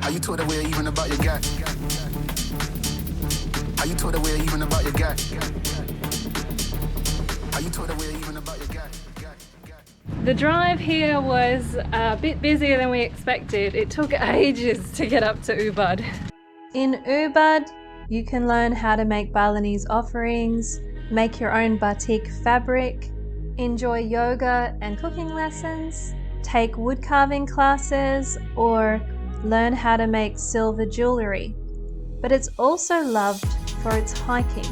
How you talk that way even about your guy? How you talk that way even about your guy? How you talk that way even about your guy? The drive here was a bit busier than we expected. It took ages to get up to Ubud. In Ubud, you can learn how to make Balinese offerings, make your own batik fabric, enjoy yoga and cooking lessons, take wood carving classes, or learn how to make silver jewellery. But it's also loved for its hiking.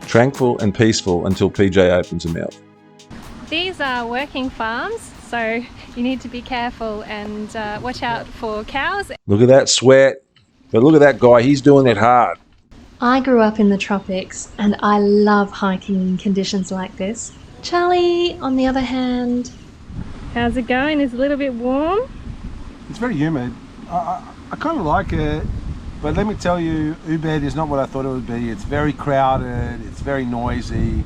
Tranquil and peaceful until PJ opens her mouth. These are working farms, so you need to be careful and watch out for cows. Look at that sweat. But look at that guy, he's doing it hard. I grew up in the tropics and I love hiking in conditions like this. Charlie, on the other hand, how's it going? Is it a little bit warm? It's very humid. I kind of like it, but let me tell you, Ubud is not what I thought it would be. It's very crowded, it's very noisy,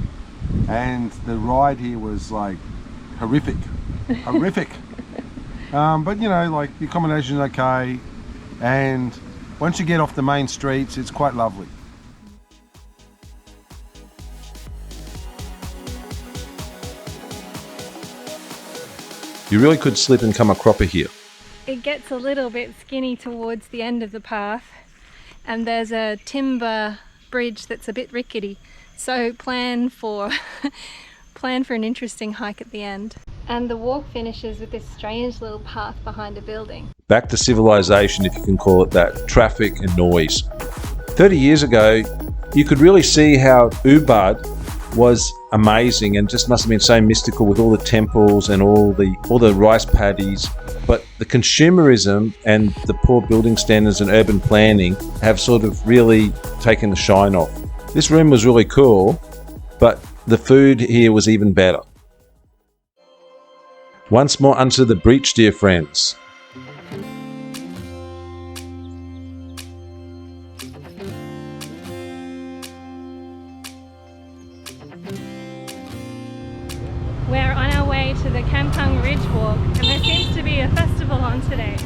and the ride here was like horrific. But you know, like the accommodation's okay, and once you get off the main streets, it's quite lovely. You really could slip and come a cropper here. It gets a little bit skinny towards the end of the path, and there's a timber bridge that's a bit rickety, so plan for an interesting hike at the end. And the walk finishes with this strange little path behind a building. Back to civilization, if you can call it that, traffic and noise. 30 years ago, you could really see how Ubud was amazing and just must have been so mystical with all the temples and all the rice paddies. But the consumerism and the poor building standards and urban planning have sort of really taken the shine off. This room was really cool, but the food here was even better. Once more unto the breach, dear friends. We're on our way to the Kampung Ridge Walk, and there seems to be a festival on today.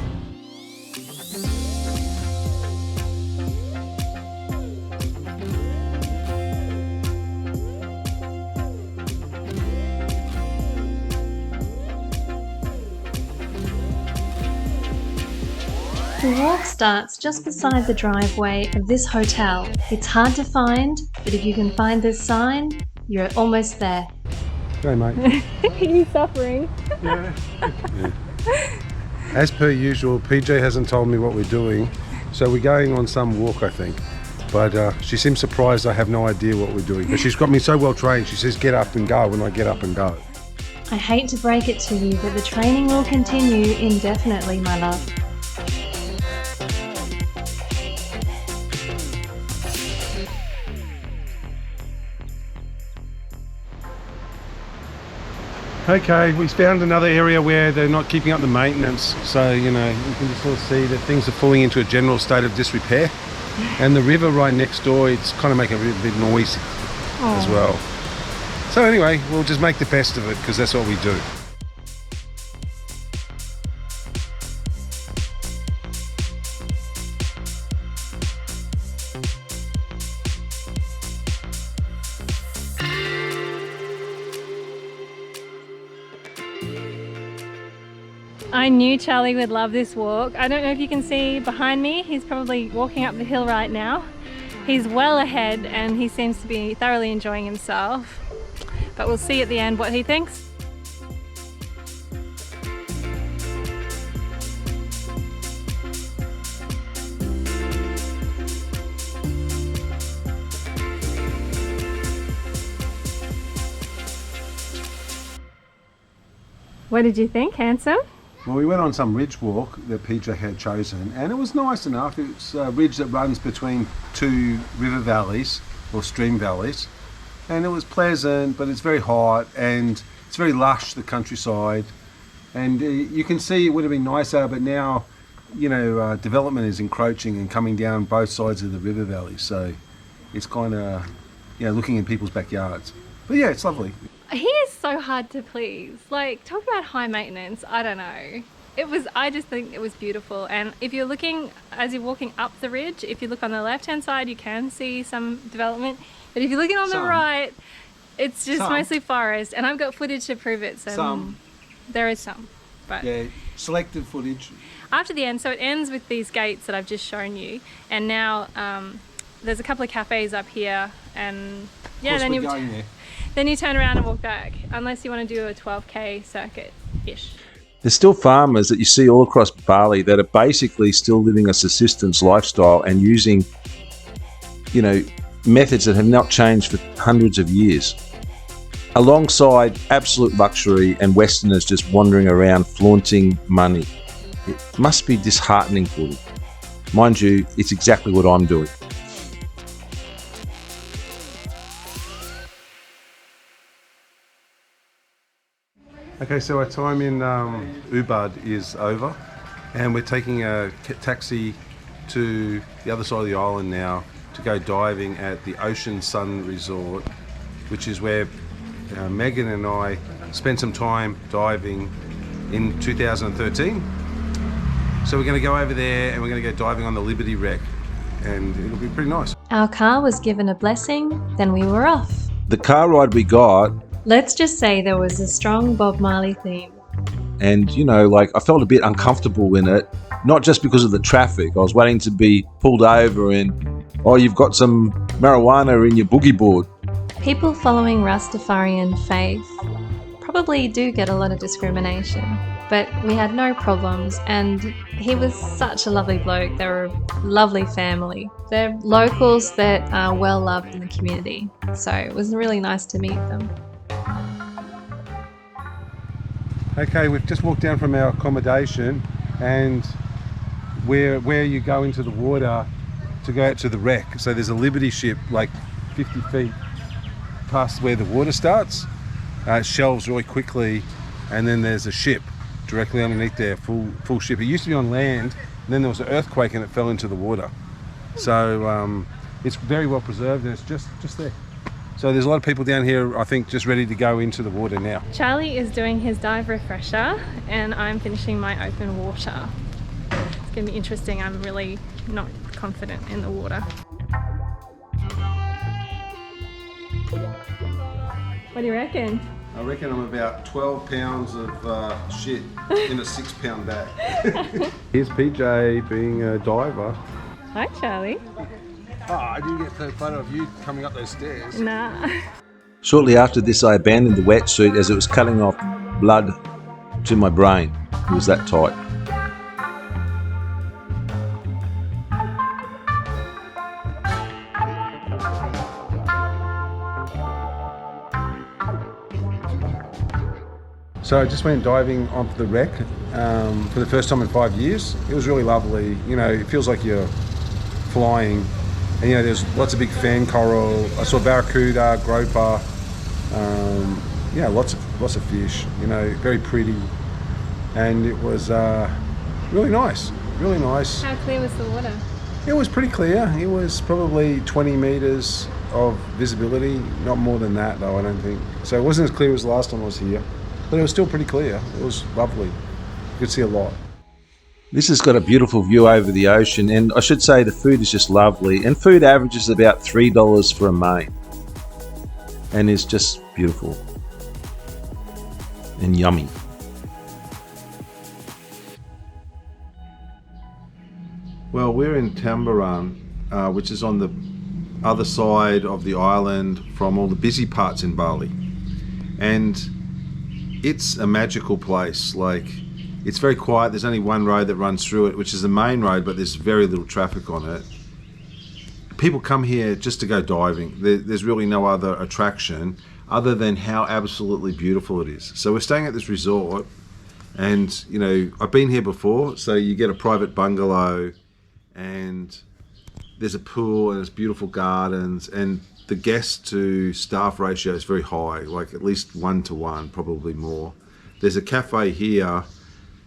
The walk starts just beside the driveway of this hotel. It's hard to find, but if you can find this sign, you're almost there. Hey mate. He's suffering. Yeah. As per usual, PJ hasn't told me what we're doing, so we're going on some walk, I think. But she seems surprised I have no idea what we're doing. But she's got me so well trained, she says get up and go when I get up and go. I hate to break it to you, but the training will continue indefinitely, my love. Okay, we found another area where they're not keeping up the maintenance, so you know you can just sort of see that things are falling into a general state of disrepair. And the river right next door, it's kind of making a bit noisy as well. So anyway, we'll just make the best of it because that's what we do. I knew Charlie would love this walk. I don't know if you can see behind me, he's probably walking up the hill right now. He's well ahead and he seems to be thoroughly enjoying himself. But we'll see at the end what he thinks. What did you think, handsome? Well, we went on some ridge walk that PJ had chosen, and it was nice enough. It's a ridge that runs between two river valleys, or stream valleys, and it was pleasant, but it's very hot, and it's very lush, the countryside, and you can see it would have been nicer, but now development is encroaching and coming down both sides of the river valley. So it's kind of, looking in people's backyards. But yeah, it's lovely. He is so hard to please. Like, talk about high maintenance. I don't know. I just think it was beautiful. And if you're looking, as you're walking up the ridge, if you look on the left-hand side, you can see some development. But if you're looking on the right, it's just mostly forest. And I've got footage to prove it. So there is some. But yeah, selective footage. After the end, so it ends with these gates that I've just shown you. And now there's a couple of cafes up here. And yeah, then you turn around and walk back. Unless you want to do a 12K circuit-ish. There's still farmers that you see all across Bali that are basically still living a subsistence lifestyle and using, methods that have not changed for hundreds of years. Alongside absolute luxury and Westerners just wandering around flaunting money. It must be disheartening for them. Mind you, it's exactly what I'm doing. Okay, so our time in Ubud is over, and we're taking a taxi to the other side of the island now to go diving at the Ocean Sun Resort, which is where Megan and I spent some time diving in 2013. So we're going to go over there and we're going to go diving on the Liberty wreck, and it'll be pretty nice. Our car was given a blessing, then we were off. The car ride we got, let's just say there was a strong Bob Marley theme. and I felt a bit uncomfortable in it, not just because of the traffic. I was waiting to be pulled over and, oh, you've got some marijuana in your boogie board. People following Rastafarian faith probably do get a lot of discrimination, but we had no problems, and he was such a lovely bloke. They were a lovely family. They're locals that are well loved in the community, so it was really nice to meet them. Okay, we've just walked down from our accommodation, and where you go into the water to go out to the wreck. So there's a Liberty ship like 50 feet past where the water starts. It shelves really quickly, and then there's a ship directly underneath there, full ship. It used to be on land, and then there was an earthquake and it fell into the water. So it's very well preserved, and it's just there. So there's a lot of people down here, I think, just ready to go into the water now. Charlie is doing his dive refresher, and I'm finishing my open water. It's going to be interesting. I'm really not confident in the water. What do you reckon? I reckon I'm about 12 pounds of shit in a 6 pound bag. Here's PJ being a diver. Hi, Charlie. Oh, I didn't get a photo of you coming up those stairs. Nah. Shortly after this, I abandoned the wetsuit as it was cutting off blood to my brain. It was that tight. So I just went diving onto the wreck for the first time in 5 years. It was really lovely. It feels like you're flying. And there's lots of big fan coral. I saw barracuda, groper. Lots of fish. Very pretty, and it was really nice. Really nice. How clear was the water? It was pretty clear. It was probably 20 meters of visibility, not more than that though, I don't think. So it wasn't as clear as the last time I was here, but it was still pretty clear. It was lovely. You could see a lot. This has got a beautiful view over the ocean, and I should say the food is just lovely, and food averages about $3 for a main, and is just beautiful and yummy. Well, we're in Tulamben, which is on the other side of the island from all the busy parts in Bali, and it's a magical place. It's very quiet. There's only one road that runs through it, which is the main road, but there's very little traffic on it. People come here just to go diving. There's really no other attraction other than how absolutely beautiful it is. So we're staying at this resort, and I've been here before. So you get a private bungalow, and there's a pool, and there's beautiful gardens, and the guest to staff ratio is very high, like at least 1-to-1, probably more. There's a cafe here,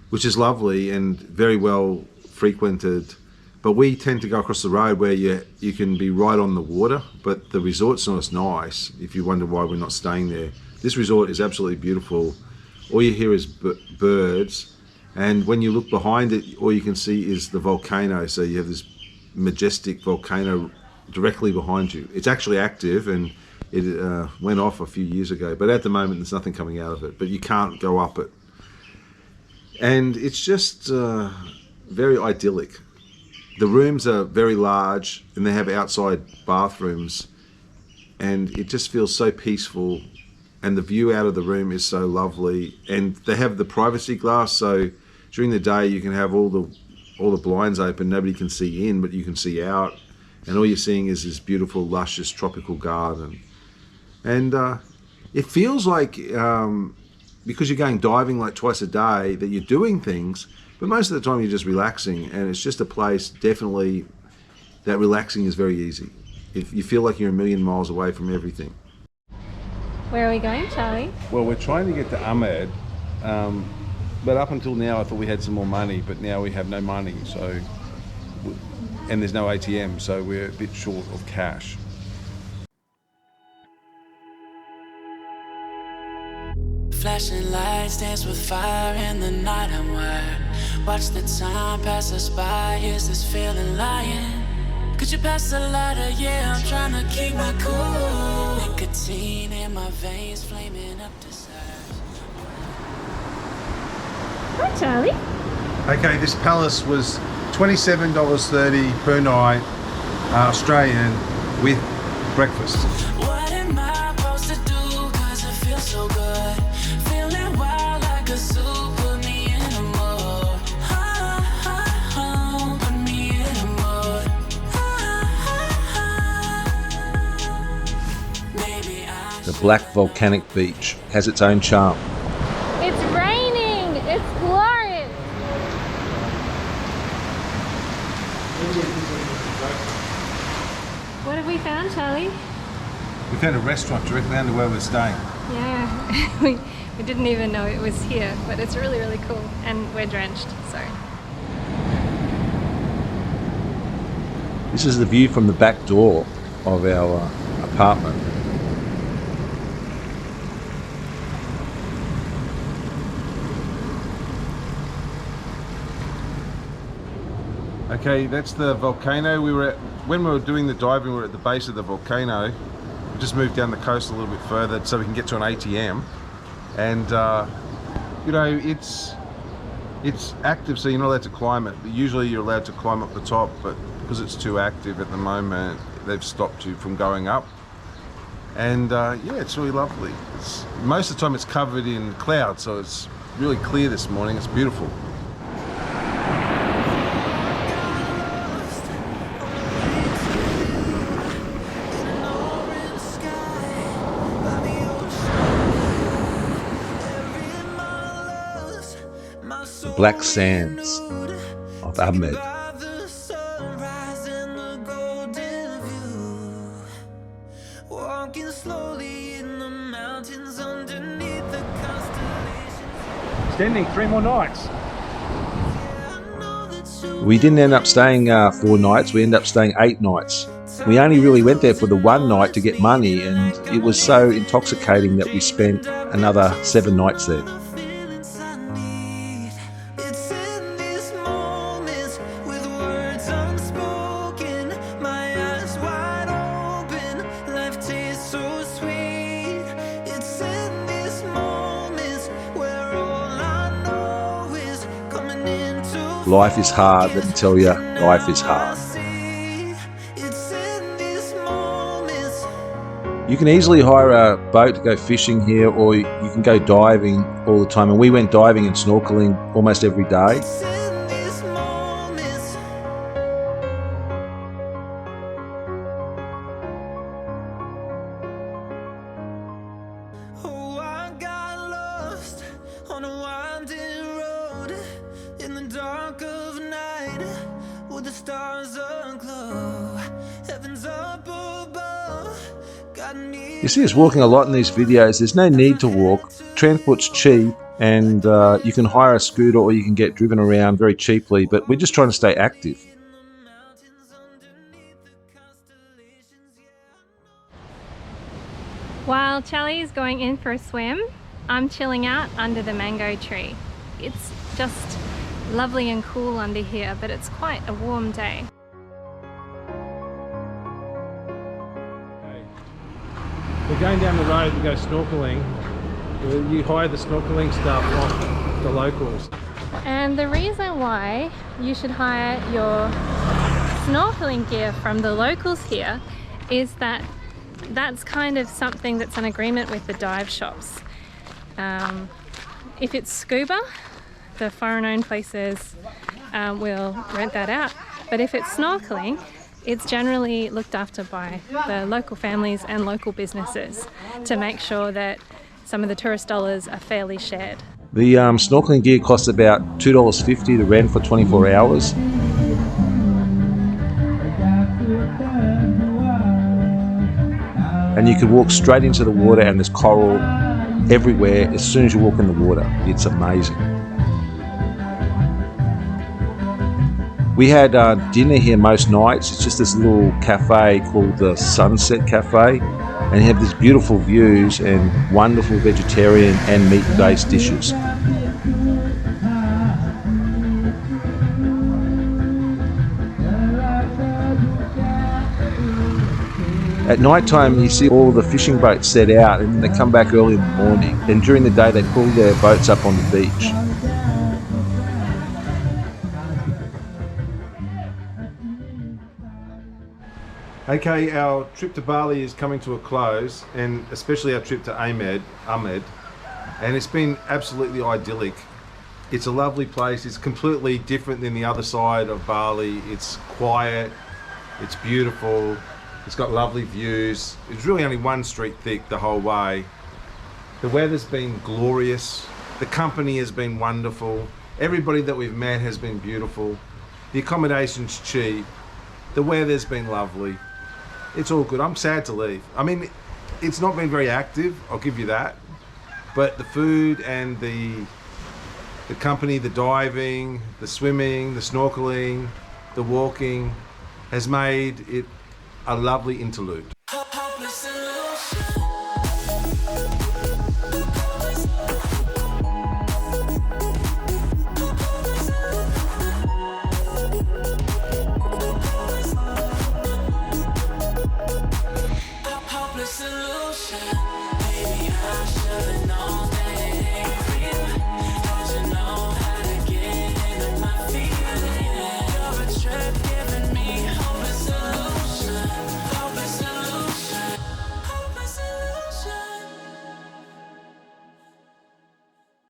which is lovely and very well frequented, but we tend to go across the road where you can be right on the water, but the resort's not as nice. If you wonder why we're not staying there, this resort is absolutely beautiful. All you hear is birds, and when you look behind it, all you can see is the volcano. So you have this majestic volcano directly behind you. It's actually active, and it went off a few years ago, but at the moment there's nothing coming out of it, but you can't go up it. And it's just very idyllic. The rooms are very large, and they have outside bathrooms, and it just feels so peaceful, and the view out of the room is so lovely. And they have the privacy glass, so during the day you can have all the blinds open, nobody can see in, but you can see out, and all you're seeing is this beautiful, luscious tropical garden. And it feels like, because you're going diving like twice a day, that you're doing things, but most of the time you're just relaxing, and it's just a place, definitely, that relaxing is very easy. You feel like you're a million miles away from everything. Where are we going, Charlie? Well, we're trying to get to Amed, but up until now I thought we had some more money, but now we have no money, so, and there's no ATM, so we're a bit short of cash. Flashing lights dance with fire in the night. I'm wired. Watch the time pass us by. Is this feeling lying? Could you pass the lighter? Yeah, I'm trying to keep my cool. Nicotine in my veins, flaming up desire. Hi, Charlie. Okay, this palace was $27.30 per night, Australian, with breakfast. What am I supposed to do? Cause it feels so good. Feeling wild like a zoo. Put me in a mood. Put me in a mood. Maybe I The black volcanic beach has its own charm. It's raining. It's glorious. What have we found, Charlie? We found a restaurant directly under where we're staying. Yeah, we didn't even know it was here, but it's really, really cool, and we're drenched, so. This is the view from the back door of our apartment. Okay, that's the volcano. When we were doing the diving, we were at the base of the volcano. We just moved down the coast a little bit further so we can get to an ATM. And you know, it's active, so you're not allowed to climb it. Usually you're allowed to climb up the top, but because it's too active at the moment, they've stopped you from going up. And yeah, it's really lovely. Most of the time it's covered in clouds, so it's really clear this morning. It's beautiful. The black sands of Amed. Standing 3 more nights. We didn't end up staying 4 nights, we ended up staying 8 nights. We only really went there for the one night to get money, and it was so intoxicating that we spent another 7 nights there. Life is hard, let me tell you, life is hard. You can easily hire a boat to go fishing here, or you can go diving all the time. And we went diving and snorkeling almost every day. You see us walking a lot in these videos. There's no need to walk. Transport's cheap, and you can hire a scooter or you can get driven around very cheaply, but we're just trying to stay active. While Charlie's going in for a swim, I'm chilling out under the mango tree. It's just lovely and cool under here, but it's quite a warm day. We're going down the road to go snorkeling. You hire the snorkeling stuff off the locals. And the reason why you should hire your snorkeling gear from the locals here is that that's kind of something that's an agreement with the dive shops. If it's scuba, the foreign-owned places will rent that out. But if it's snorkeling, it's generally looked after by the local families and local businesses to make sure that some of the tourist dollars are fairly shared. The snorkeling gear costs about $2.50 to rent for 24 hours. And you can walk straight into the water and there's coral everywhere as soon as you walk in the water. It's amazing. We had dinner here most nights. It's just this little cafe called the Sunset Cafe, and you have these beautiful views and wonderful vegetarian and meat-based dishes. At night time you see all the fishing boats set out and they come back early in the morning, and during the day they pull their boats up on the beach. Okay, our trip to Bali is coming to a close, and especially our trip to Amed, and it's been absolutely idyllic. It's a lovely place. It's completely different than the other side of Bali. It's quiet, it's beautiful, it's got lovely views. It's really only one street thick the whole way. The weather's been glorious, the company has been wonderful, everybody that we've met has been beautiful, the accommodation's cheap, the weather's been lovely. It's all good. I'm sad to leave. I mean, it's not been very active, I'll give you that. But the food and the company, the diving, the swimming, the snorkeling, the walking has made it a lovely interlude.